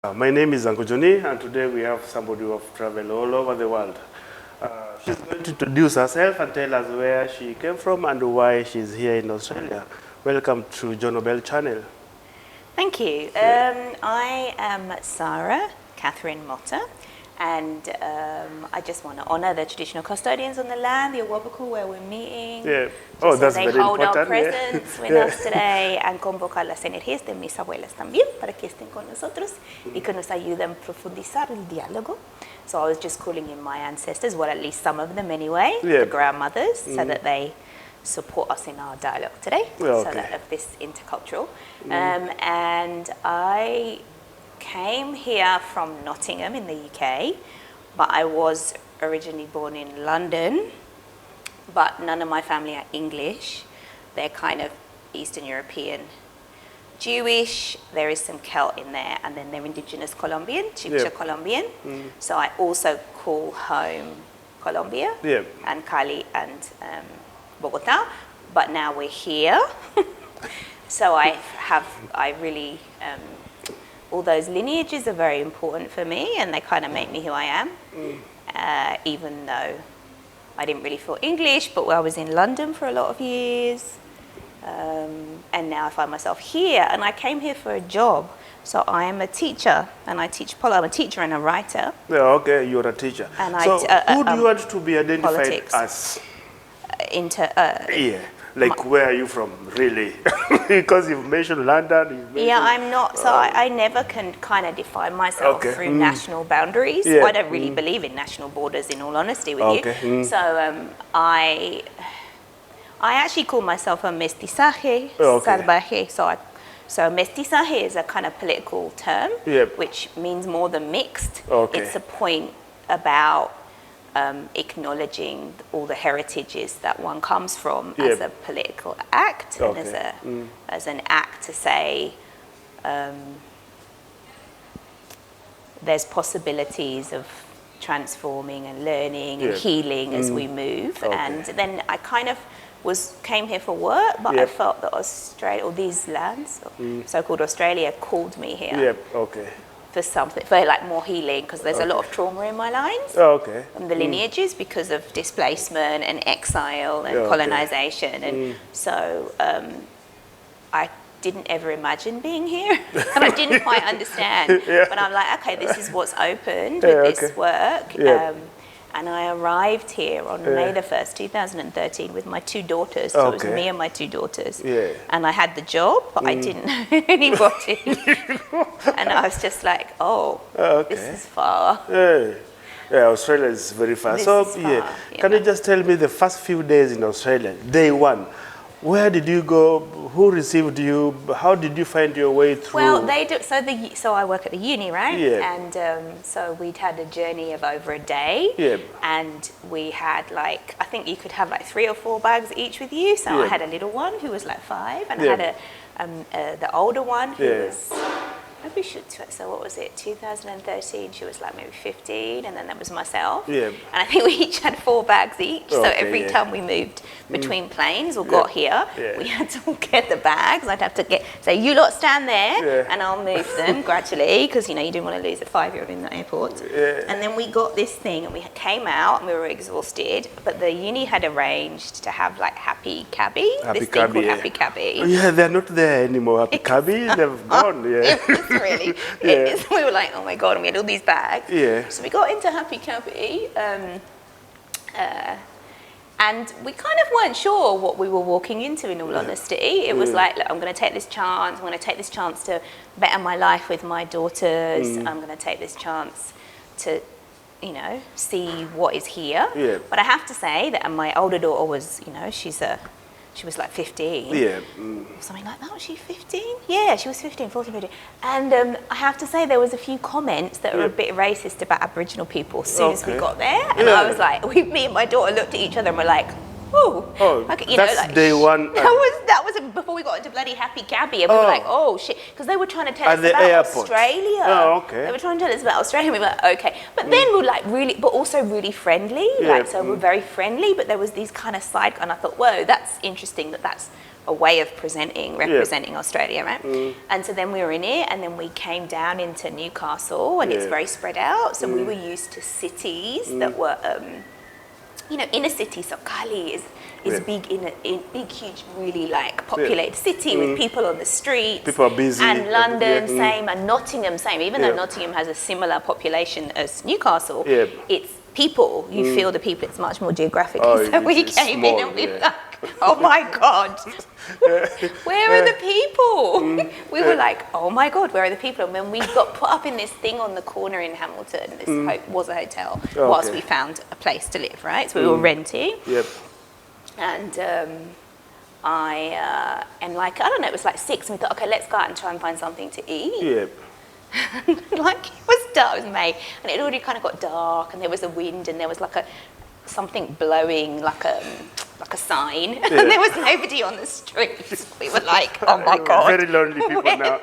My name is Uncle Johnny, and today we have somebody who have traveled all over the world. She's going to introduce herself and tell us where she came from and why she's here in Australia. Welcome to John Obell channel. Thank you. I am Sara, Catherine Motta, and I just want to honour the traditional custodians on the land, the Awabakal, where we're meeting. Yeah. Oh, that's so very they hold important. our presence with us today, and convocar las energías de mis abuelas también para que estén con nosotros y que nos ayuden a profundizar el diálogo. So I was just calling in my ancestors, well, at least some of them anyway, the grandmothers, so that they support us in our dialogue today, so that of this intercultural. And I came here from Nottingham in the UK, but I was originally born in London, but none of my family are English. They're kind of Eastern European, Jewish, there is some Celt in there, and then they're indigenous Colombian, Chibcha Colombian. So I also call home Colombia and Cali and Bogota, but now we're here. So I really, all those lineages are very important for me, and they kind of make me who I am, even though I didn't really feel English, but I was in London for a lot of years, and now I find myself here, and I came here for a job. So I am a teacher, and I teach I'm a teacher and a writer. Yeah, okay, you're a teacher. And so who do you want to be identified politics. as? Yeah. Like where are you from, really? Because you've mentioned London. I'm not, so I never can kind of define myself through national boundaries. Yeah. I don't really believe in national borders, in all honesty with you. So I actually call myself a mestizaje salvaje. So mestizaje is a kind of political term, which means more than mixed. It's a point about acknowledging all the heritages that one comes from as a political act, and as an act to say there's possibilities of transforming and learning and healing as we move. And then I kind of came here for work, but I felt that Australia, or these lands, so-called Australia, called me here. For something, for like more healing, because there's a lot of trauma in my lines, from the lineages, because of displacement and exile and colonization, and so I didn't ever imagine being here, and I didn't quite understand. But I'm like, okay, this is what's opened with this work. And I arrived here on May the 1st, 2013 with my two daughters. So it was me and my two daughters. And I had the job, but I didn't know anybody. And I was just like, this is far. Yeah, Australia is very far. Can you just tell me the first few days in Australia, day one? Where did you go? Who received you? How did you find your way through? Well, they do. So I work at the uni, right? And so we'd had a journey of over a day. And we had I think you could have 3 or 4 bags each with you. So I had a little one who was 5, and I had the older one who was. Maybe so what was it, 2013, she was maybe 15, and then there was myself. And I think we each had 4 bags each, so every time we moved between planes or got here, we had to get the bags. I'd have to say, you lot stand there, and I'll move them gradually, because you didn't want to lose a 5-year-old in the airport. And then we got this thing, and we came out, and we were exhausted, but the uni had arranged to have Happy Cabbie, this thing called Happy Cabbie. Yeah, they're not there anymore, Happy Cabbie, they've gone, really. We were like, oh my God, and we had all these bags. So we got into Happy Cabbie, and we kind of weren't sure what we were walking into, in all honesty. It was like, look, I'm going to take this chance. I'm going to take this chance to better my life with my daughters. I'm going to take this chance to, see what is here. But I have to say that my older daughter was, she was 15. Something like that. Was she 15? Yeah, she was 15, 14, 15. And I have to say there was a few comments that were a bit racist about Aboriginal people as soon as we got there. And I was like, me and my daughter looked at each other and were like, that's day one. That was before we got into bloody Happy Cabbie, and we were like, oh shit, because they were trying to tell us about Australia. They were trying to tell us about Australia, and we were like, okay. But then we were really, but also really friendly. So we're very friendly, but there was these kind of side, and I thought, whoa, that's interesting. That's a way of representing Australia, right? And so then we were in it, and then we came down into Newcastle, and it's very spread out. So we were used to cities that were, inner cities. So Cali is big big, huge, really like populated city with people on the streets. People are busy. And London, same, and Nottingham, same. Even though Nottingham has a similar population as Newcastle, it's people. You feel the people. It's much more geographic. So we came in and we were like, oh my God, where are the people? We were like, oh my God, where are the people? And when we got put up in this thing on the corner in Hamilton, this was a hotel, whilst we found a place to live, right? So we were renting. And I don't know, it was like 6, and we thought, okay, let's go out and try and find something to eat. Like, it was dark, it was May, and it already kind of got dark, and there was a wind, and there was like something blowing, like a sign, and there was nobody on the street. We were like, oh my God. Very lonely people now.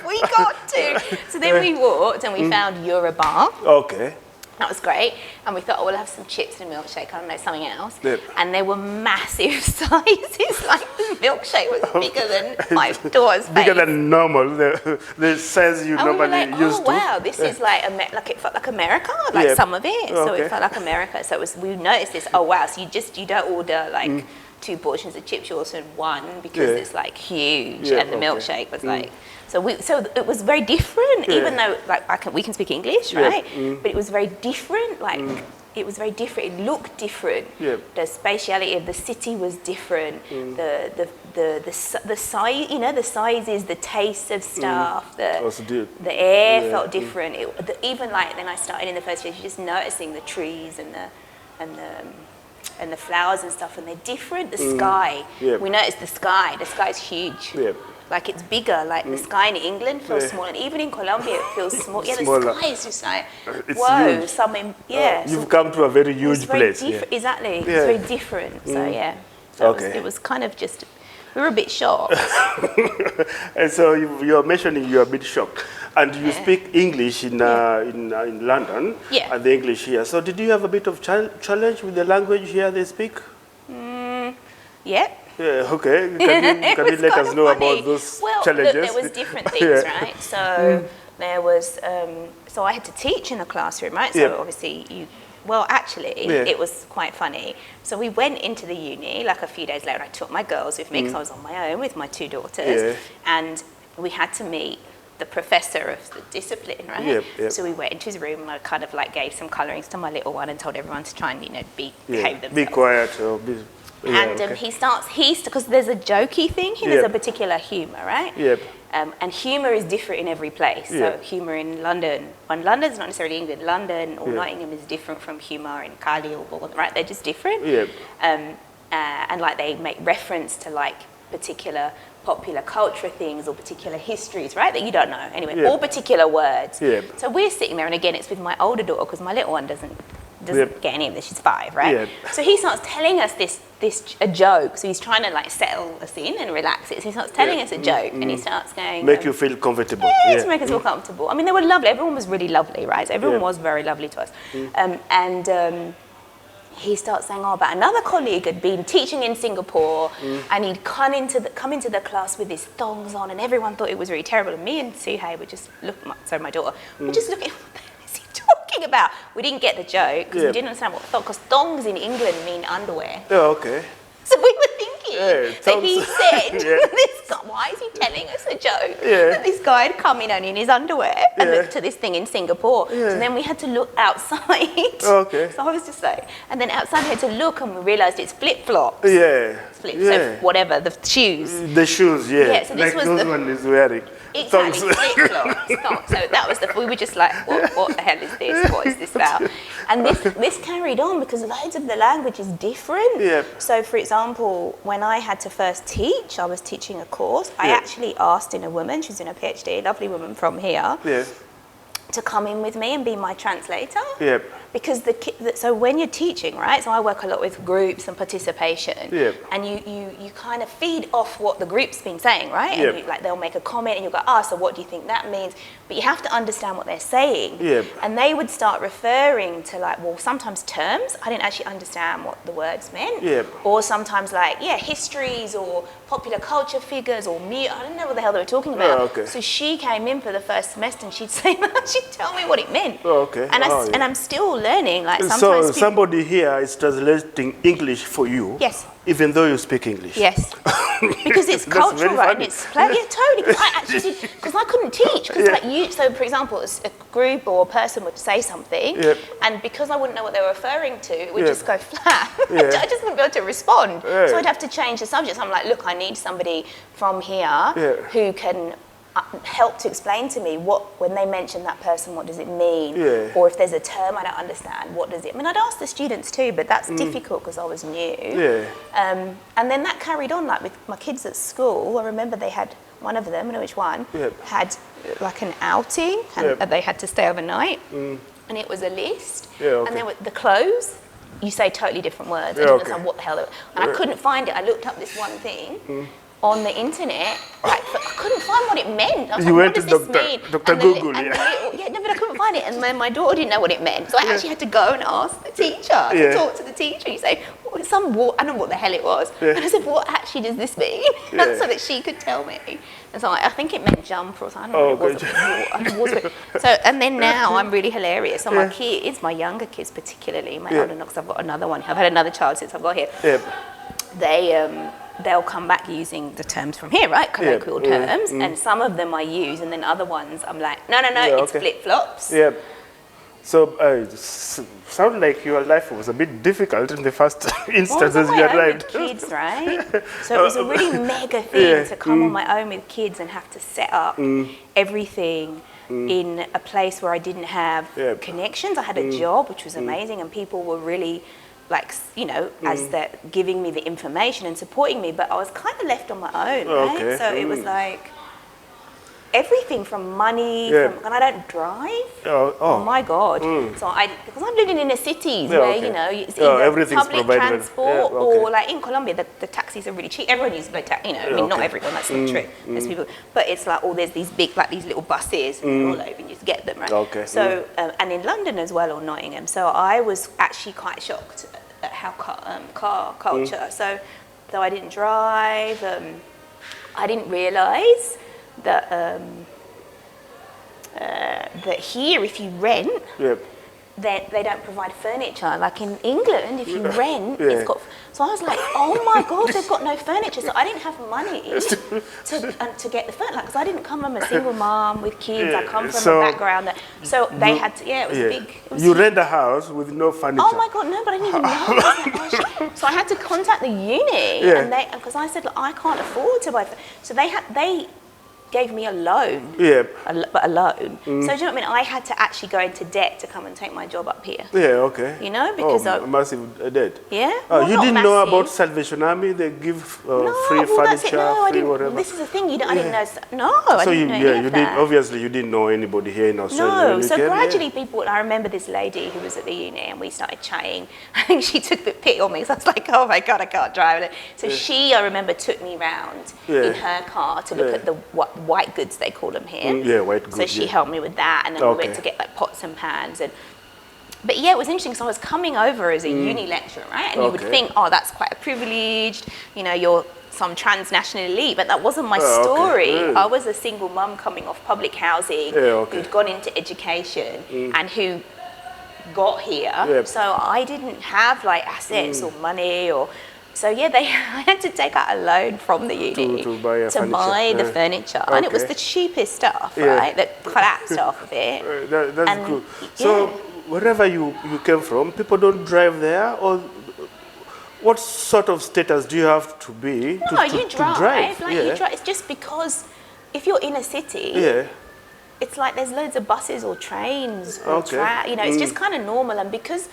We got to. So then we walked, and we found Bar. Okay. That was great. And we thought, oh, we'll have some chips and a milkshake, I don't know, something else. And they were massive sizes. Like, the milkshake was bigger than my daughter's face. Bigger than normal, the size you normally used to. Oh, wow, this is like it felt like America, like some of it. So it felt like America. So we noticed this, oh, wow, so you don't order like 2 portions of chips, you also one because it's like huge, and the milkshake was like... So it was very different, even though like we can speak English, right? But it was very different. Like it was very different. It looked different. The spatiality of the city was different. The size, the sizes, the taste of stuff. The air felt different. Even like then I started in the first year, just noticing the trees and the flowers and stuff, and they're different. The sky. We noticed the sky. The sky is huge. Like it's bigger, like the sky in England feels small, and even in Colombia it feels small. The sky is just like, whoa, you've come to a very huge place. Exactly, it's very different. So it was kind of just, we were a bit shocked. And so you're mentioning you're a bit shocked, and you speak English in London, and the English here. So did you have a bit of challenge with the language here they speak? Yeah, okay. Can you let us know about those challenges? There was different things, right? So there was, so I had to teach in the classroom, right? So obviously it was quite funny. So we went into the uni, like a few days later, I took my girls with me because I was on my own with my 2 daughters, and we had to meet the professor of the discipline, right? So we went into his room, and I kind of like gave some colourings to my little one and told everyone to try and, behave themselves. Be quiet or be... he starts, because there's a jokey thing here, there's a particular humour, right? And humour is different in every place. So humour in London, and London's not necessarily England, London or Nottingham is different from humour in Cali or Bolton, right? They're just different. And like they make reference to like particular popular culture things or particular histories, right, that you don't know. Anyway, all particular words. So we're sitting there, and again, it's with my older daughter because my little one doesn't get any of this. She's 5, right? So he starts telling us a joke. So he's trying to like settle us in and relax it. So he starts telling us a joke, and he starts going, make you feel comfortable. To make us feel comfortable. I mean, they were lovely. Everyone was really lovely, right? So everyone was very lovely to us. He starts saying, but another colleague had been teaching in Singapore, and he'd come into the class with his thongs on, and everyone thought it was really terrible. And me and Suhei were just my daughter, we're just looking, what is he talking about? We didn't get the joke because we didn't understand because thongs in England mean underwear. Okay. So we were thinking that he said, this guy, why is he telling us a joke? That this guy had come in only in his underwear to this thing in Singapore. So then we had to look outside. So I was just like, and then outside we had to look, and we realised it's flip-flops. So whatever, the shoes. The shoes, so this was those one is wearing. Exactly, flip-flops. So that was we were just like, what the hell is this? What is this about? And this carried on because loads of the language is different. So for example, when I had to first teach, I was teaching a course. I actually asked a woman, she's in a PhD, a lovely woman from here, to come in with me and be my translator. because so when you're teaching, right? So I work a lot with groups and participation, Yeah. and you kind of feed off what the group's been saying, right? Yeah. And like they'll make a comment, and you go, so what do you think that means? But you have to understand what they're saying. Yeah. And they would start referring to like, well, sometimes terms I didn't actually understand what the words meant. Yeah. Or sometimes like histories or popular culture figures or I didn't know what the hell they were talking about. Oh, okay. So she came in for the first semester and she'd say she'd tell me what it meant. Oh, okay. And I'm still learning. Like sometimes So somebody here is translating English for you. Yes. Even though you speak English. Yes. Because it's That's cultural, very right? funny. And it's yeah, totally. Because I actually did, because I couldn't teach. Because so for example, a group or a person would say something, and because I wouldn't know what they were referring to, it would just go flat. I just wouldn't be able to respond. So I'd have to change the subject. So I'm like, look, I need somebody from here who can help to explain to me when they mention that person, what does it mean? Or if there's a term I don't understand, what does it mean? I'd ask the students too, but that's difficult because I was new. And then that carried on, like with my kids at school. I remember they had one of them, I know which one, had like an outing, and they had to stay overnight, and it was a list. And then with the clothes, you say totally different words. I didn't understand what the hell it was. And I couldn't find it. I looked up this one thing on the internet, like, but I couldn't find what it meant. I was You like, went what to does this mean? Dr. And Google, no, but I couldn't find it. And then my daughter didn't know what it meant. So I actually had to go and ask the teacher, to talk to the teacher. You say, I don't know what the hell it was. And I said, what actually does this mean? So that she could tell me. And so I think it meant jumper or something. I don't know what it was. So, and then now I'm really hilarious. So my kids, my younger kids particularly, my older, because I've got another one. I've had another child since I've got here. They'll come back using the terms from here, right? Colloquial terms. And some of them I use, and then other ones I'm like, no, it's flip-flops. So sound like your life was a bit difficult in the first instance as you arrived. With kids, right? So it was a really mega thing to come on my own with kids and have to set up everything in a place where I didn't have connections. I had a job, which was amazing, and people were really like, as they're giving me the information and supporting me, but I was kind of left on my own, right? So it was like everything from money, and I don't drive. Oh my God. So because I'm living in the cities where, it's either public transport or like in Colombia, the taxis are really cheap. Everyone uses taxi, I mean, not everyone, that's not true. There's people, but it's like, there's these big, like these little buses and they're all over and you just get them, right? So, and in London as well, or Nottingham. So I was actually quite shocked at how car culture. So though I didn't drive, I didn't realise that that here, if you rent, they don't provide furniture. Like in England, if you rent, it's got. So I was like, oh my God, they've got no furniture. So I didn't have money to get the furniture, because I didn't come from a single mom with kids. I come from a background that. So they had to. It was big. It was you rent a house with no furniture. Oh my God, no, but I didn't even know. I was like, oh, shit. So I had to contact the uni, and because I said, look, I can't afford to buy. So they gave me a loan, but a loan. So do you know what I mean? I had to actually go into debt to come and take my job up here. Because massive debt. Well, you didn't massive. know about Salvation Army? They give free furniture, free whatever. This is the thing. I didn't know. I didn't know any of that. Obviously you didn't know anybody here in Australia. No, so gradually people. I remember this lady who was at the uni, and we started chatting. I think she took the pity on me, so I was like, oh my God, I can't drive. So she, I remember, took me round in her car to look at the white goods, they call them here. White goods. So she helped me with that, and then we went to get like pots and pans. But it was interesting. So I was coming over as a uni lecturer, right? And you would think, that's quite a privileged, you're some transnational elite, but that wasn't my story. I was a single mum coming off public housing who'd gone into education and who got here. So I didn't have like assets or money or. So I had to take out a loan from the uni to buy the furniture, and it was the cheapest stuff, right? That collapsed off of it. That's cool. So wherever you came from, people don't drive there, or what sort of status do you have to be to drive? You drive. It's just because if you're in a city, it's like there's loads of buses or trains or it's just kind of normal, and because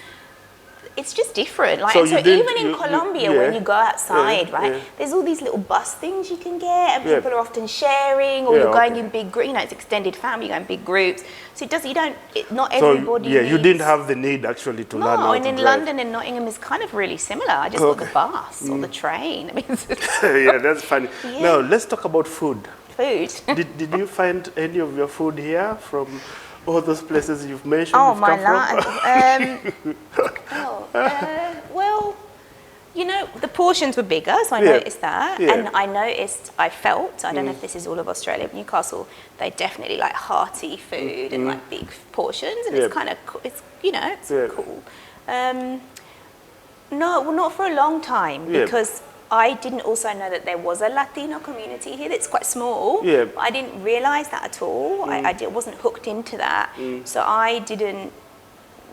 it's just different. Like, So and so you didn't- even in you- Colombia, yeah, when you go outside, yeah, right, yeah. there's all these little bus things you can get, and Yeah. people are often sharing, or Yeah, you're going okay. in big groups. You know, it's extended family, you go in big groups. So it does. You don't. Not So everybody. yeah, you needs, didn't have the need actually to learn No, how and to in drive. London and Nottingham is kind of really similar. I just got the Okay. bus or the train. I mean, it's Yeah, that's funny. Yeah. Now let's talk about food. food. Did you find any of your food here from all those places you've mentioned? Oh you've my come from? Well, you know, the portions were bigger, so I Yeah. noticed that. Yeah. And I felt, I don't know if this is all of Australia, but Newcastle, they definitely like hearty food and like big portions, and Yeah. it's kind of, it's, you know, it's Yeah. cool. No, well, not for a long time, Yeah. because I didn't also know that there was a Latino community here that's quite small. Yeah. I didn't realise that at all. Wasn't hooked into that. So I didn't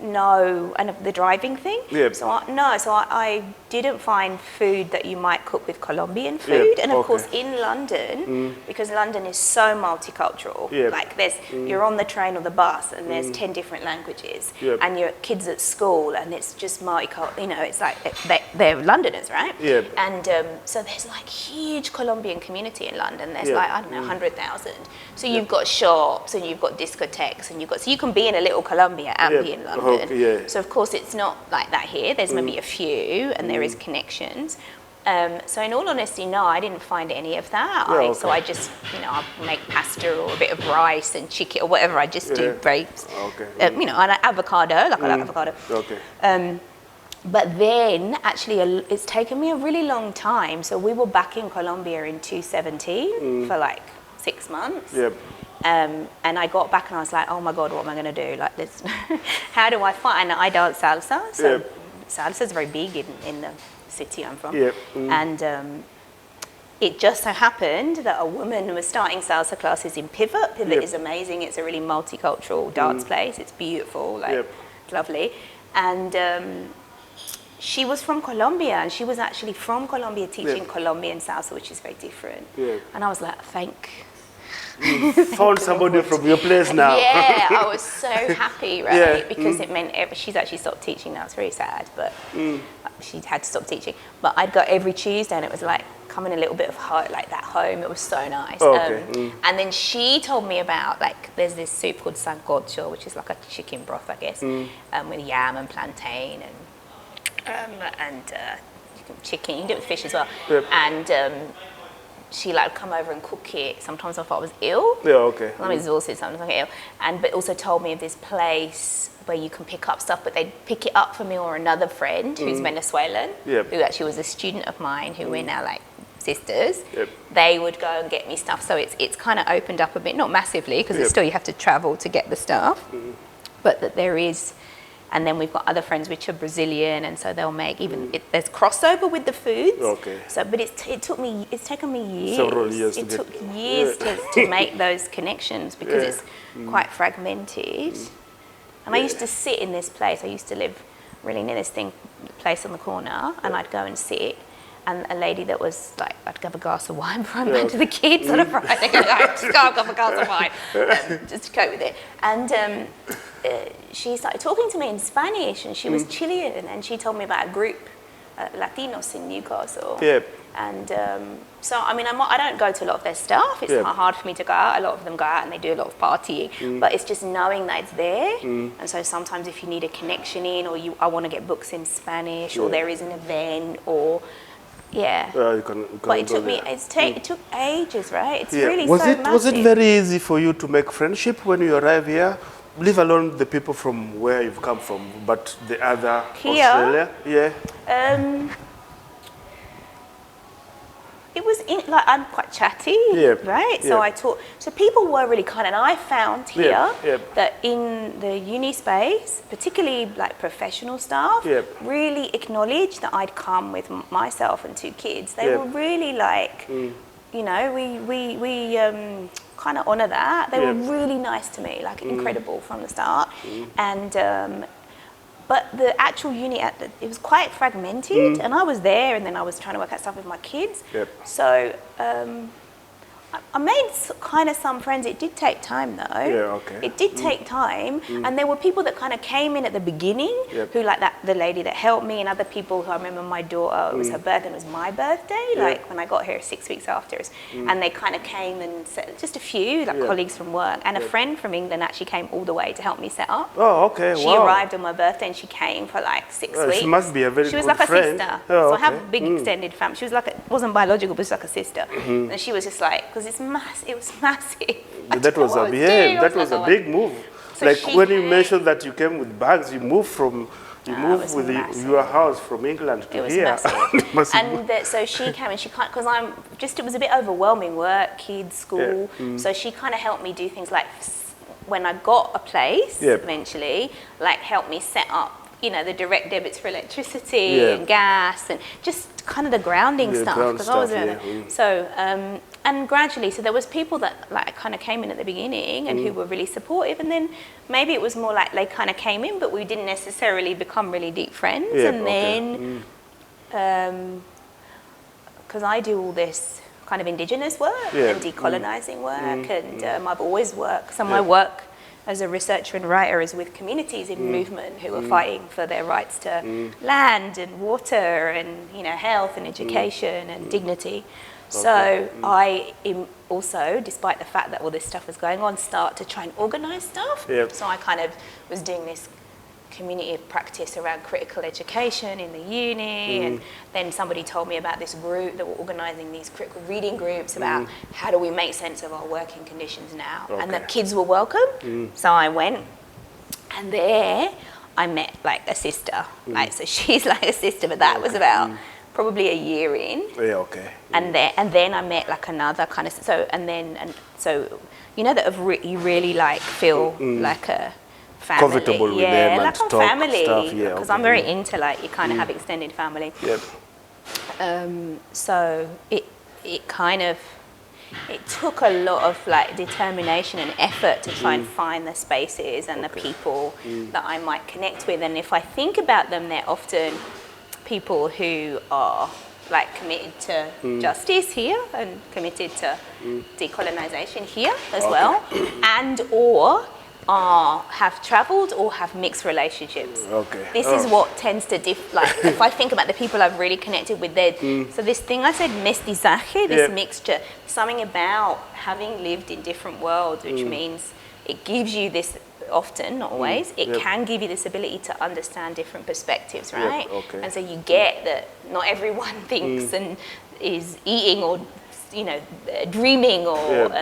know, and the driving thing. Yep. So I didn't find food that you might cook with Colombian food. And of okay. course in London, because London is so multicultural, Yep. like you're on the train or the bus and there's 10 different languages, Yep. and your kids at school and it's just multicultural, you know, it's like they're Londoners, right? Yep. And so there's like huge Colombian community in London. There's Yep. like, I don't know, 100,000. So you've got shops and you've got discotheques and so you can be in a little Colombia and Yep. be in London. Okay, yeah. So of course it's not like that here. There's maybe a few, and there is connections. So in all honesty, no, I didn't find any of that. Yeah, So okay. I just, you know, I make pasta or a bit of rice and chicken or whatever. I just do Yeah. grapes. Okay. You know, and avocado, like I like avocado. Okay. But then, actually, it's taken me a really long time. So we were back in Colombia in 2017 for like 6 months. Yep. And I got back and I was like, oh my God, what am I going to do? Like this, how do I find? And I dance salsa. So Yep. salsa is very big in the city I'm from. Yep. And it just so happened that a woman was starting salsa classes in Pivot. Pivot Yep. is amazing. It's a really multicultural dance place. It's beautiful, like Yep. it's lovely. And she was from Colombia, and she was actually from Colombia teaching Yep. Colombian salsa, which is very different. Yep. And I was like, Found somebody from your place now. yeah, I was so happy, right? Yeah. Because it meant she's actually stopped teaching now. It's very sad, but she had to stop teaching. But I'd go every Tuesday, and it was like coming a little bit of like that home. It was so nice. Okay. And then she told me about like there's this soup called sancocho, which is like a chicken broth, I guess, with yam and plantain and chicken. You can do it with fish as well. Yep. And she like come over and cook it. Sometimes I thought I was ill. Yeah, okay. I'm exhausted, sometimes I get ill. But also told me of this place where you can pick up stuff, but they'd pick it up for me or another friend who's Venezuelan, Yep. who actually was a student of mine, who we're now like sisters. Yep. They would go and get me stuff. So it's kind of opened up a bit, not massively, because Yep. it's still you have to travel to get the stuff, but that there is. And then we've got other friends which are Brazilian, and so they'll make there's crossover with the foods. Okay. So, but it's taken me years. Several years It to took get- years Yeah. to make those connections because Yeah. it's quite fragmented. And I used to sit in this place. I used to live really near this place on the corner, and I'd go and sit. And a lady that was like, I'd have a glass of wine before I went to the kids on a Friday. I'd just go and have a glass of wine just to cope with it. And she started talking to me in Spanish, and she was Chilean, and she told me about a group, Latinos in Newcastle. Yep. And so, I mean, I don't go to a lot of their stuff. It's Yeah. not hard for me to go out. A lot of them go out and they do a lot of partying. But it's just knowing that it's there. And so sometimes if you need a connection in, or I want to get books in Spanish, or Yeah. there is an event, or yeah. You can But it go took me. there. It took ages, right? It's Yeah. really Was so it massive. very easy for you to make friendship when you arrive here? Leave alone the people from where you've come from, but the other Here? Australia, yeah. It was like I'm quite chatty, Yeah, right? So yeah. I taught. So people were really kind, and I found here Yeah, yeah. that in the uni space, particularly like professional staff, Yeah. really acknowledged that I'd come with myself and 2 kids. They Yeah. were really like, you know, we kind of honour that. They were Yeah. really nice to me, like incredible from the start, and. But the actual uni, it was quite fragmented, and I was there, and then I was trying to work out stuff with my kids. Yep. So I made kind of some friends. It did take time though. Yeah, okay. It did take time, and there were people that kind of came in at the beginning, Yep. who like the lady that helped me, and other people who I remember my daughter, it was her birthday, and it was my birthday, like when I got here 6 weeks after, and they kind of came and said, just a few, like colleagues from work, and a friend from England actually came all the way to help me set up. Oh, okay, She wow. arrived on my birthday and she came for like 6 weeks. She must be a very She was good like friend. a sister. Oh, So I have okay. a big extended family. She was like, wasn't biological, but she was like a sister. And she was just like, because it was massive. That was a that was a big move. So Like she when you came- mentioned that you came with bags, you moved it moved was with massive. your house from England to It was here. massive. It must be- And so she came and she kind because it was a bit overwhelming, work, kids, school. So she kind of helped me do things like when I got a place eventually, like help me set up, the direct debits for electricity and gas and just kind of the grounding stuff. ground Because I was stuff, so and gradually, so there was people that like kind of came in at the beginning and who were really supportive, and then maybe it was more like they kind of came in, but we didn't necessarily become really deep friends. And then, because I do all this kind of indigenous work and decolonizing work, and I've always worked. So my work as a researcher and writer is with communities in movement who are fighting for their rights to land and water and health and education and dignity. So I also, despite the fact that all this stuff was going on, start to try and organise stuff. Yep. So I kind of was doing this community of practice around critical education in the uni, and then somebody told me about this group that were organising these critical reading groups about how do we make sense of our working conditions now, and that kids were welcome. So I went, and there I met like a sister, like so she's like a sister, but that was about probably a year in. Yeah, okay. And then I met like another kind of so that you really like feel like a family, Comfortable with them and like talk family, stuff, because I'm very into like you kind of have extended family. Yep. So it kind of took a lot of like determination and effort to try and find the spaces and the people that I might connect with, and if I think about them, they're often people who are like committed to justice here and committed to decolonization here as well, and or have travelled or have mixed relationships. Okay. This is what tends to like if I think about the people I've really connected with, so this thing I said, mestizaje, this mixture, something about having lived in different worlds, which means it gives you this, often, not always, it can give you this ability to understand different perspectives, right? Okay. And so you get that not everyone thinks and is eating or, dreaming or,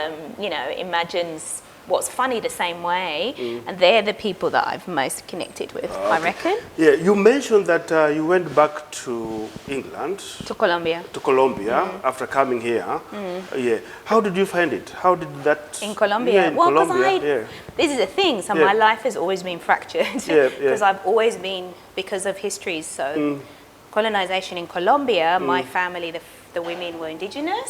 imagines what's funny the same way. And they're the people that I've most connected with, I reckon. Yeah, you mentioned that you went back to England. To Colombia. To Colombia after coming here. Yeah. How did you find it? How did that... In Colombia? Yeah, in well, Colombia, this is the thing. So my life has always been fractured. Because I've always been, because of histories. So colonization in Colombia, my family, the women were indigenous.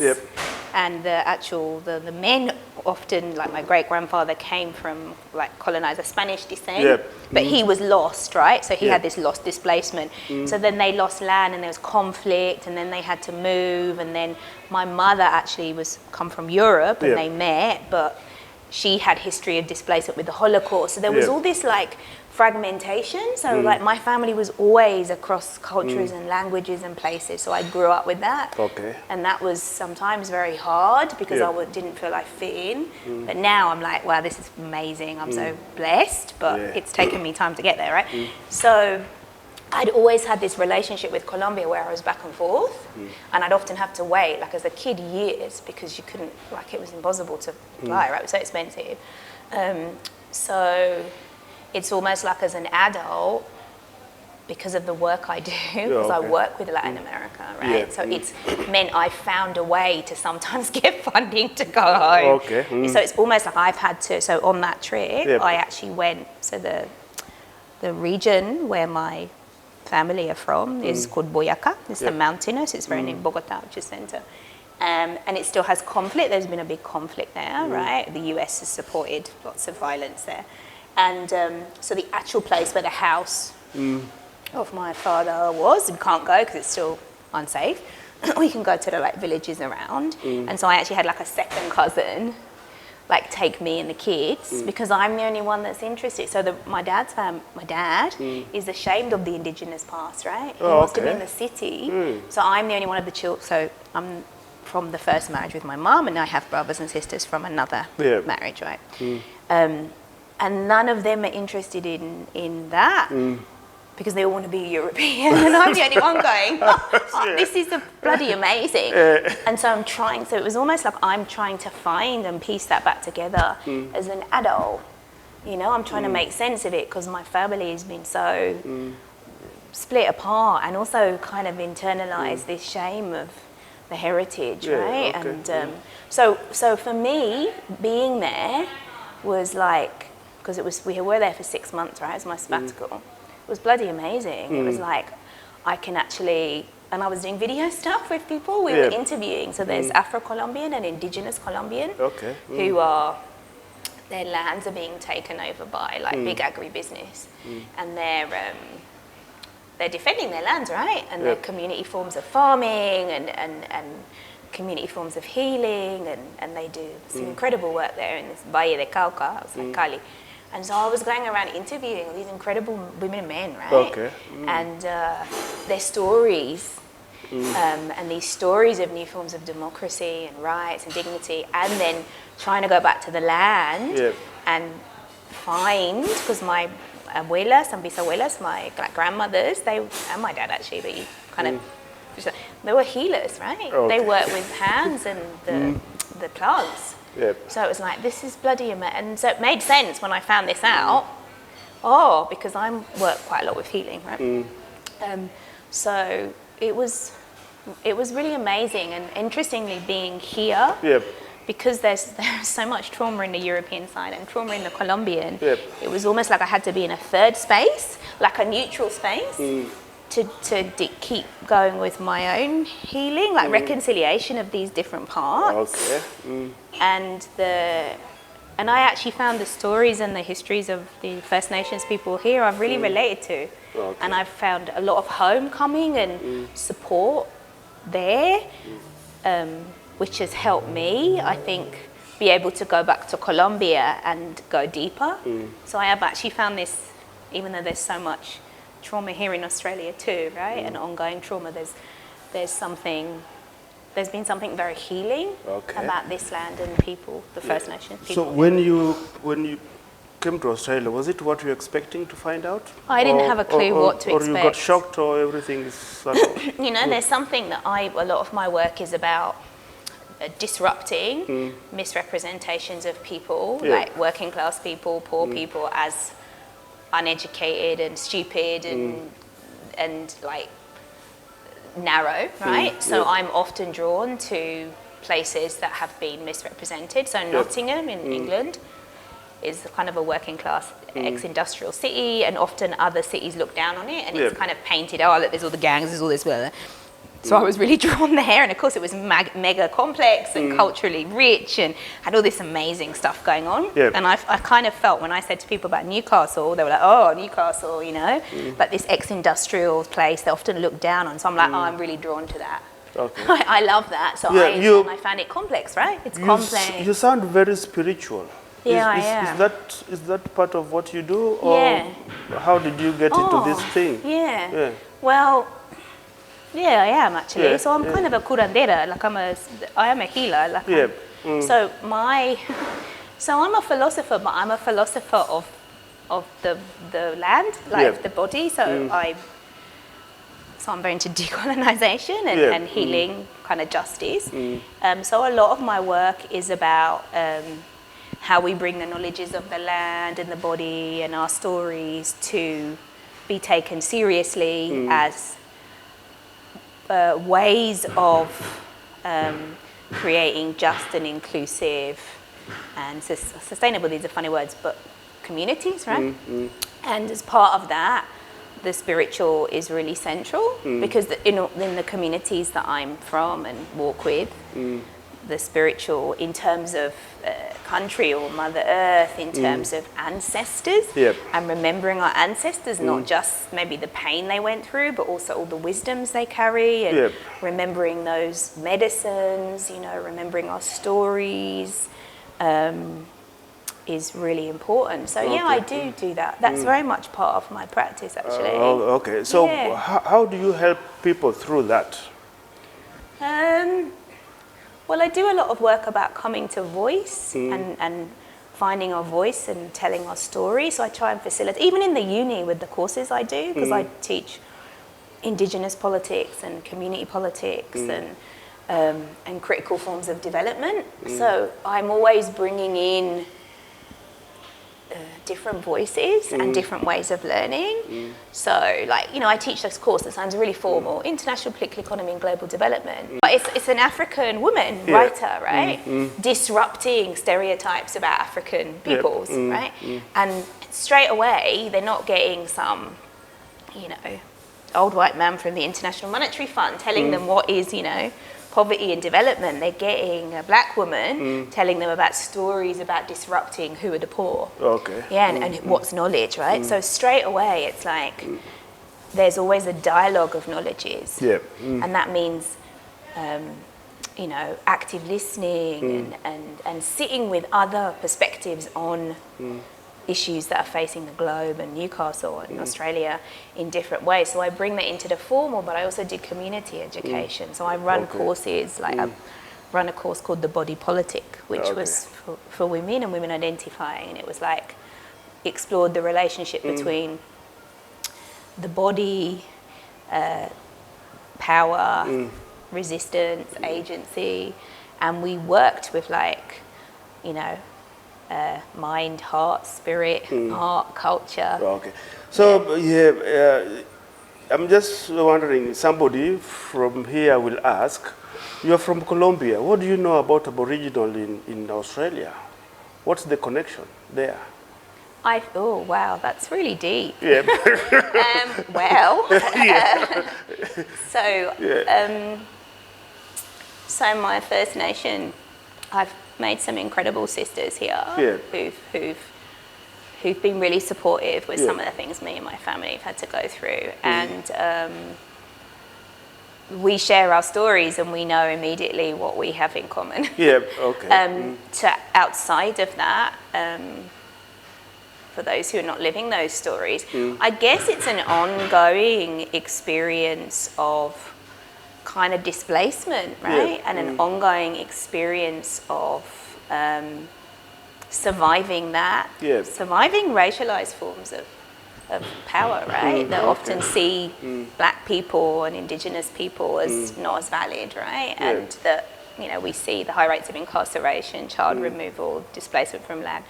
And the men often, like my great-grandfather came from like colonizer Spanish descent, but he was lost, right? So he had this lost displacement. So then they lost land and there was conflict, and then they had to move, and then my mother actually come from Europe and they met, but she had history of displacement with the Holocaust. So there was all this like fragmentation. So like my family was always across cultures and languages and places. So I grew up with that. Okay. And that was sometimes very hard because I didn't feel I fit in. But now I'm like, wow, this is amazing. I'm so blessed, but it's taken me time to get there, right? So I'd always had this relationship with Colombia where I was back and forth, and I'd often have to wait, like as a kid, years, because you couldn't, like it was impossible to fly, right? It was so expensive. So it's almost like as an adult, because of the work I do, because I work with Latin America, right? So it's meant I found a way to sometimes get funding to go home. So it's almost like I've had to, so on that trip, I actually went, so the region where my family are from is called Boyacá. It's the mountainous, it's very near Bogota, which is center. And it still has conflict. There's been a big conflict there, right? The US has supported lots of violence there. And so the actual place where the house of my father was, we can't go because it's still unsafe. we can go to the like villages around. And so I actually had like a second cousin like take me and the kids because I'm the only one that's interested. So my dad is ashamed of the indigenous past, right? He wants to be in the city. So I'm the only one of the children. So I'm from the first marriage with my mom, and I have brothers and sisters from another marriage, right? And none of them are interested in that. Because they all want to be European, and I'm the only one going, oh, this is bloody amazing. And so so it was almost like I'm trying to find and piece that back together as an adult. You know, I'm trying to make sense of it because my family has been so split apart and also kind of internalized this shame of the heritage, right? And so for me, being there was like, because we were there for 6 months, right? It was my sabbatical. It was bloody amazing. It was like I can actually, and I was doing video stuff with people. We were interviewing. So there's Afro-Colombian and Indigenous Colombian who are, their lands are being taken over by like big agribusiness, and they're defending their lands, right? And their community forms of farming and community forms of healing, and they do some incredible work there in this Valle de Cauca, like Cali. And so I was going around interviewing all these incredible women and men, right? And their stories, and these stories of new forms of democracy and rights and dignity, and then trying to go back to the land and find, because my abuelas and bisabuelas, my grandmothers, and my dad actually, but you kind of, they were healers, right? They worked with hands and the plants. So it was like, this is bloody amazing. And so it made sense when I found this out. Because I work quite a lot with healing, right? So it was really amazing, and interestingly being here, because there's so much trauma in the European side and trauma in the Colombian, it was almost like I had to be in a third space, like a neutral space, to keep going with my own healing, like reconciliation of these different parts. And I actually found the stories and the histories of the First Nations people here I've really related to. And I've found a lot of homecoming and support there, which has helped me, I think, be able to go back to Colombia and go deeper. So I have actually found this, even though there's so much trauma here in Australia too, right? And ongoing trauma, there's been something very healing about this land and people, the First Nations people. So when you came to Australia, was it what you were expecting to find out? I didn't have a clue what to expect. Or you got shocked, or everything is sort of... You know, there's something that a lot of my work is about disrupting misrepresentations of people, like working class people, poor people, as uneducated and stupid and like narrow, right? So I'm often drawn to places that have been misrepresented. So Nottingham in England is kind of a working class ex-industrial city, and often other cities look down on it, and it's kind of painted, oh look, there's all the gangs, there's all this, blah, blah. So I was really drawn there, and of course it was mega complex and culturally rich and had all this amazing stuff going on. And I kind of felt when I said to people about Newcastle, they were like, oh, Newcastle, you know, like this ex-industrial place they often look down on. So I'm like, oh, I'm really drawn to that. I love that. So I found it complex, right? It's complex. You sound very spiritual. I am. Is that part of what you do, or how did you get into this thing? Well, I am actually. So I'm kind of a curandera, like I am a healer. Like so I'm a philosopher, but I'm a philosopher of the land, like the body. So I'm very into decolonization and healing, kind of justice. So a lot of my work is about how we bring the knowledges of the land and the body and our stories to be taken seriously as ways of creating just and inclusive and sustainable, these are funny words, but communities, right? And as part of that, the spiritual is really central because in the communities that I'm from and walk with, the spiritual in terms of country or Mother Earth in terms of ancestors Yep. and remembering our ancestors, not just maybe the pain they went through, but also all the wisdoms they carry, and Yep. remembering those medicines, remembering our stories is really important. So yeah, I do that. That's very much part of my practice, actually. Okay. So Yeah. how do you help people through that? Well, I do a lot of work about coming to voice and finding our voice and telling our story. So I try and facilitate, even in the uni with the courses I do, because I teach Indigenous politics and community politics and critical forms of development. So I'm always bringing in different voices and different ways of learning. So, I teach this course that sounds really formal, International Political Economy and Global Development. But it's an African woman writer, right? Disrupting stereotypes about African peoples, right? And straight away, they're not getting some, old white man from the International Monetary Fund telling them what is, poverty and development. They're getting a black woman telling them about stories about disrupting who are the poor. Okay. Yeah, and what's knowledge, right? So straight away, it's like there's always a dialogue of knowledges. Yeah. And that means, active listening and sitting with other perspectives on issues that are facing the globe and Newcastle and Australia in different ways. So I bring that into the formal, but I also do community education. So I run courses, I run a course called The Body Politic, which was for women and women identifying. And it was explored the relationship between the body, power, resistance, agency. And we worked with mind, heart, spirit, art, culture. Okay. So I'm just wondering, somebody from here will ask, you're from Colombia. What do you know about Aboriginal in Australia? What's the connection there? Oh, wow, that's really deep. Yeah. So my First Nation, I've made some incredible sisters here who've been really supportive with some of the things me and my family have had to go through. And we share our stories and we know immediately what we have in common. Yeah, okay. To outside of that, for those who are not living those stories, I guess it's an ongoing experience of kind of displacement, right? And an ongoing experience of surviving that, surviving racialized forms of power, right? That often see black people and indigenous people as not as valid, right? And that, we see the high rates of incarceration, child removal, displacement from land.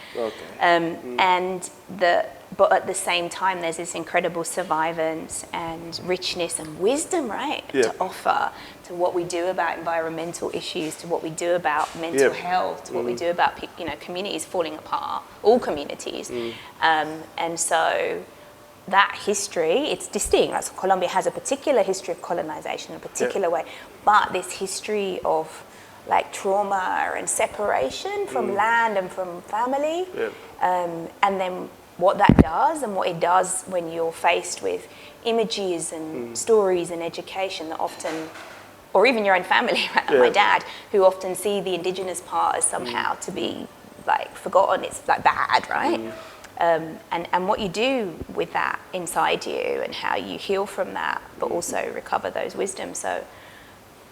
But at the same time, there's this incredible survivance and richness and wisdom, right? To offer to what we do about environmental issues, to what we do about mental health, to what we do about, communities falling apart, all communities. And so that history, it's distinct. So Colombia has a particular history of colonization, a particular way, but this history of trauma and separation from land and from family, and then what that does and what it does when you're faced with images and stories and education that often, or even your own family, right? My dad, who often see the indigenous part as somehow to be forgotten, it's bad, right? And what you do with that inside you and how you heal from that, but also recover those wisdoms. So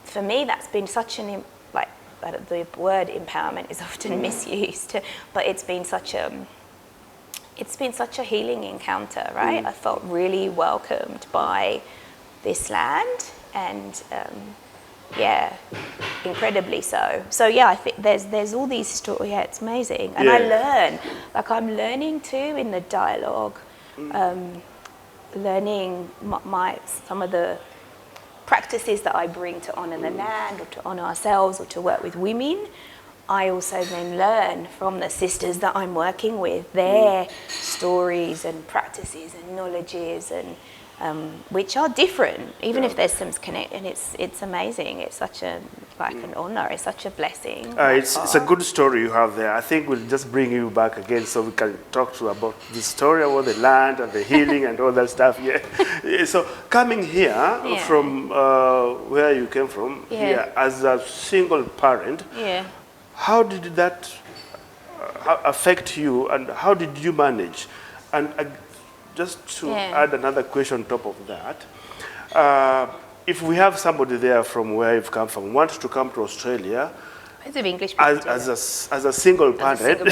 for me, that's been such an, the word empowerment is often misused, but it's been such a healing encounter, right? I felt really welcomed by this land, and incredibly so. So I think there's all these stories. Yeah, it's amazing, and I learn. I'm learning too in the dialogue, learning some of the practices that I bring to honour the land or to honour ourselves or to work with women. I also then learn from the sisters that I'm working with, their stories and practices and knowledges and which are different, even if there's some connect, and it's amazing. It's such a an honor. It's such a blessing. It's a good story you have there. I think we'll just bring you back again so we can talk to you about the story about the land and the healing and all that stuff. Yeah. So coming here from where you came from, here as a single parent, how did that affect you, and how did you manage? And just to add another question on top of that, if we have somebody there from where you've come from, wants to come to Australia, of English as a single parent,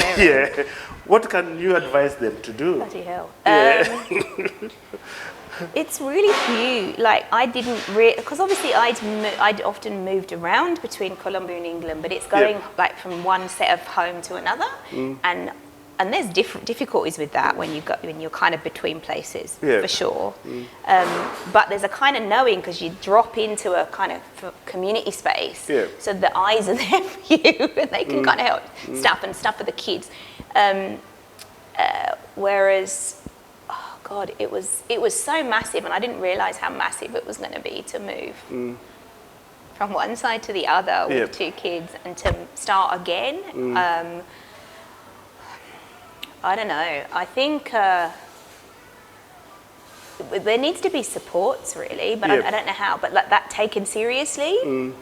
what can you advise them to do? Bloody hell. It's really few. Like, I didn't because obviously I'd often moved around between Colombia and England, but it's going like from one set of home to another, and there's difficulties with that when you're kind of between places, for sure. But there's a kind of knowing, because you drop into a kind of community space, so the eyes are there for you, and they can kind of help stuff for the kids. Whereas, oh God, it was so massive, and I didn't realise how massive it was going to be to move from one side to the other with two kids and to start again. I don't know. I think there needs to be supports, really, but I don't know how. But like that taken seriously,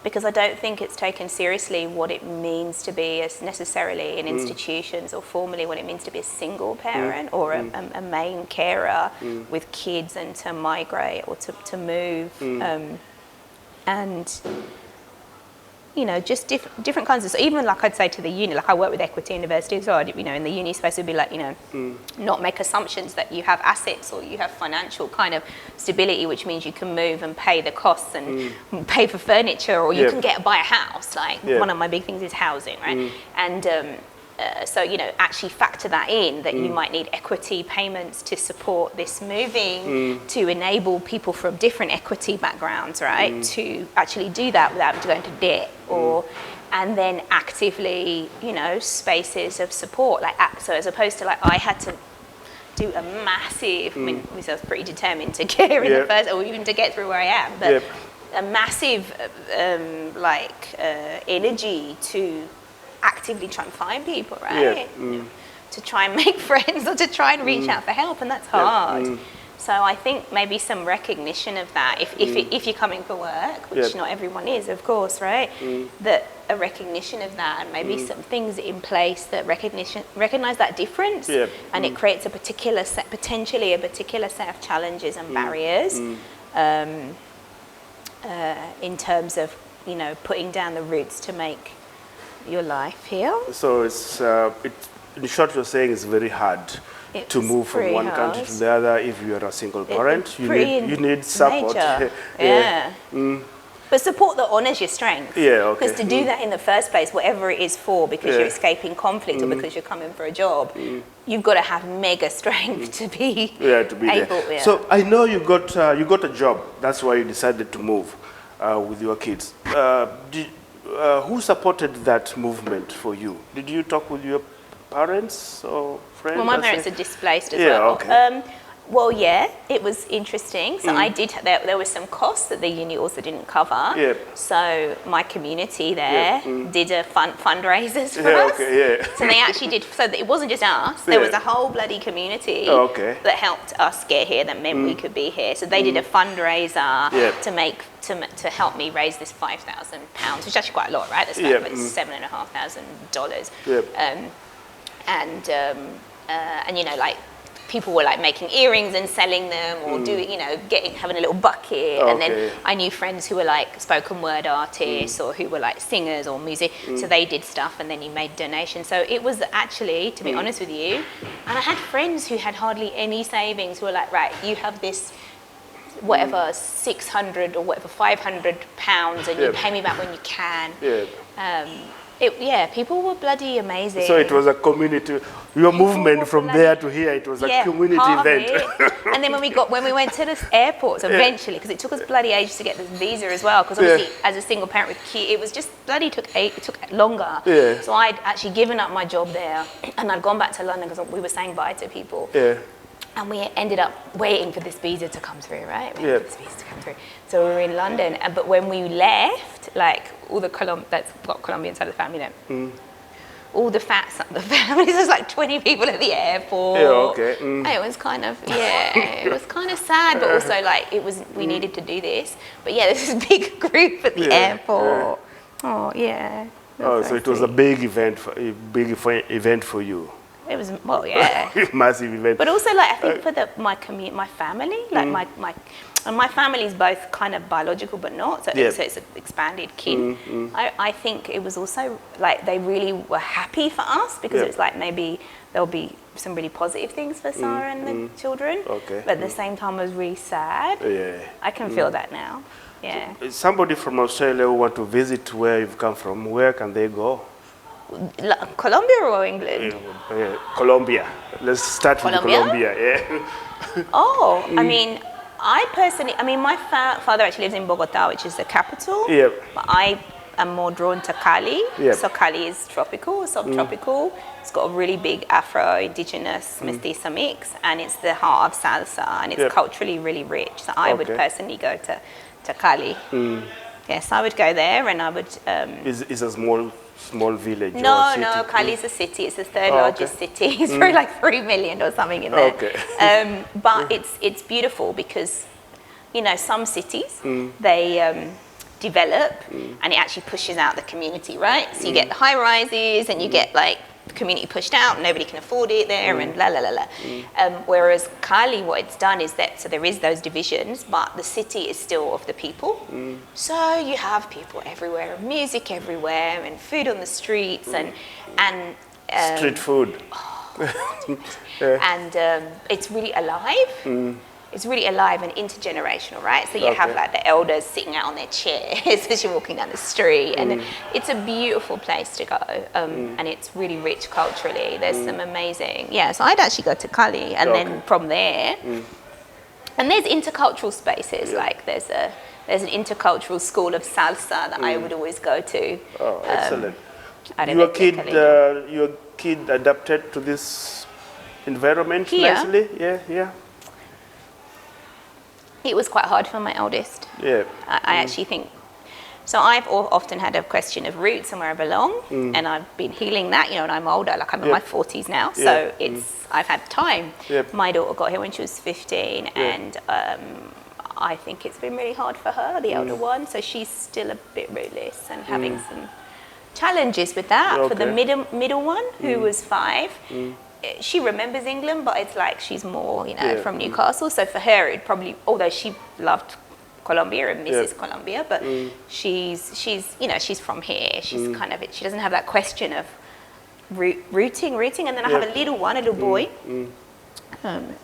because I don't think it's taken seriously what it means to be necessarily in institutions, or formally what it means to be a single parent or a main carer with kids, and to migrate or to move, and you know, just different kinds of, so even like I'd say to the uni, like I work with Equity University, so you know, in the uni space would be like, you know, not make assumptions that you have assets or you have financial kind of stability, which means you can move and pay the costs and pay for furniture, or you can buy a house. Like one of my big things is housing, right? And so, you know, actually factor that in, that you might need equity payments to support this moving, to enable people from different equity backgrounds, right, to actually do that without going to debt, or, and then actively, you know, spaces of support. Like, so as opposed to like, I had to do a massive, I mean, I was pretty determined to get here in the first, or even to get through where I am, but a massive, energy to actively try and find people, right? To try and make friends, or to try and reach out for help, and that's hard. So I think maybe some recognition of that, if you're coming for work, which not everyone is, of course, right? That a recognition of that, and maybe some things in place that recognize that difference, and it creates potentially a particular set of challenges and barriers in terms of, you know, putting down the roots to make your life here. So it's in short, you're saying it's very hard to move from one country to the other if you are a single parent. You need support. But support that honours your strength. Because to do that in the first place, whatever it is for, because you're escaping conflict or because you're coming for a job, you've got to have mega strength to be able. So I know you got a job. That's why you decided to move with your kids. Who supported that movement for you? Did you talk with your parents or friends? Well, my parents are displaced as well. Well, yeah, it was interesting. So I did. There were some costs that the uni also didn't cover. So my community there did a fundraisers for us. So they actually did. So it wasn't just us. There was a whole bloody community that helped us get here. That meant we could be here. So they did a fundraiser to help me raise this £5,000, which is actually quite a lot, right? That's about $7,500. And you know, like, people were like making earrings and selling them, or having a little bucket. And then I knew friends who were like spoken word artists, or who were like singers or music. So they did stuff, and then you made donations. So it was actually, to be honest with you, and I had friends who had hardly any savings, who were like, right, you have this whatever 600 or whatever £500, and you pay me back when you can. People were bloody amazing. So it was a community. Your movement from there to here, it was a community event. And then when we went to the airports eventually, because it took us bloody ages to get this visa as well, because obviously as a single parent with kids, it was just bloody took longer. So I'd actually given up my job there, and I'd gone back to London because we were saying bye to people. And we ended up waiting for this visa to come through, right? Waiting Yeah. for this visa to come through. So we were in London, but when we left, like all the that's got Colombian side of the family then. All the fat side of the family, there's like 20 people at the airport. Yeah, okay. It was kind of, it was kind of sad, but also like we needed to do this. But yeah, this is a big group at the airport. Oh, yeah. Oh, so it was a big event, event for you. It was, well, yeah. Massive event. But also, like, I think for my family, like my family is both kind of biological but not, so it's an expanded kin. I think it was also, like, they really were happy for us because it was like maybe there'll be some really positive things for Sara and the children. Okay. But at the same time, it was really sad. Yeah. I can feel that now. Yeah. Somebody from Australia who want to visit where you've come from, where can they go? Colombia or England? Colombia. Let's start with Colombia. Yeah. Oh, I mean, my father actually lives in Bogota, which is the capital. Yep. But I am more drawn to Cali. Yep. So Cali is tropical, subtropical. It's got a really big Afro-Indigenous mestiza mix, and it's the heart of salsa, and it's culturally really rich. So I would personally go to Cali. Yes, I would go there, and I would. It's a small village. No, Cali is a city. It's the third largest city. It's probably like 3 million or something in there. Okay. But it's beautiful because, you know, some cities they develop and it actually pushes out the community, right? So you get the high rises and you get like the community pushed out, nobody can afford it there, and la la la la. Whereas Cali, what it's done is that, so there is those divisions, but the city is still of the people. So you have people everywhere, music everywhere, and food on the streets, and street food. And it's really alive. It's really alive and intergenerational, right? So you have like the elders sitting out on their chairs as you're walking down the street, and it's a beautiful place to go, and it's really rich culturally. There's some amazing, so I'd actually go to Cali, and then from there, and there's intercultural spaces, like there's an intercultural school of salsa that I would always go to. Oh, excellent. Your kid adapted to this environment Here? nicely? Yeah. It was quite hard for my eldest. Yeah. I actually think, so I've often had a question of roots and where I belong, and I've been healing that, you know, and I'm older, like I'm in my 40s now, so I've had time. My daughter got here when she was 15, and I think it's been really hard for her, the elder one, so she's still a bit rootless and having some challenges with that. For the middle one, who was 5, she remembers England, but it's like she's more, you know, from Newcastle. So for her, it probably, although she loved Colombia and misses Colombia, but she's you know, she's from here. She's kind of, she doesn't have that question of rooting. And then I have a little boy,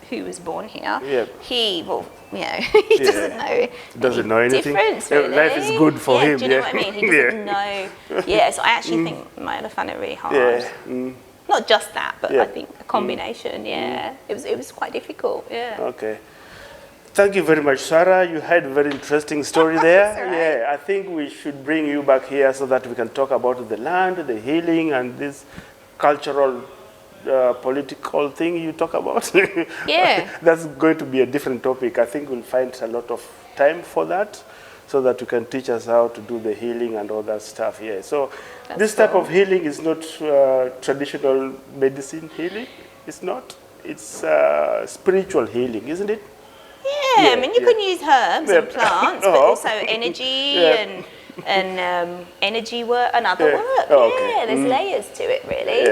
who was born here. He, well, you know, he doesn't know anything. Difference, really. Life is good for him. Do you know what I mean? He doesn't know. So I actually think might have found it really hard. Not just that, but I think a combination. It was quite difficult. Okay. Thank you very much, Sara. You had a very interesting story there. Right. I think we should bring you back here so that we can talk about the land, the healing, and this cultural, political thing you talk about. That's going to be a different topic. I think we'll find a lot of time for that, so that you can teach us how to do the healing and all that stuff. So this type of healing is not traditional medicine healing. It's not. It's spiritual healing, isn't it? I mean, you can use herbs and plants, but also energy and energy work and other work. There's layers to it, really.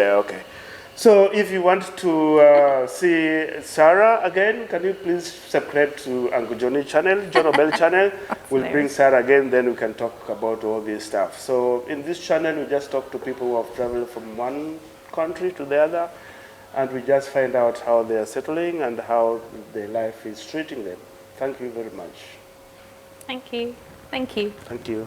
So if you want to see Sara again, can you please subscribe to Uncle Johnny channel, John Obell channel. We'll bring Sara again, then we can talk about all this stuff. So in this channel, we just talk to people who have traveled from one country to the other, and we just find out how they are settling and how their life is treating them. Thank you very much. Thank you. Thank you. Thank you.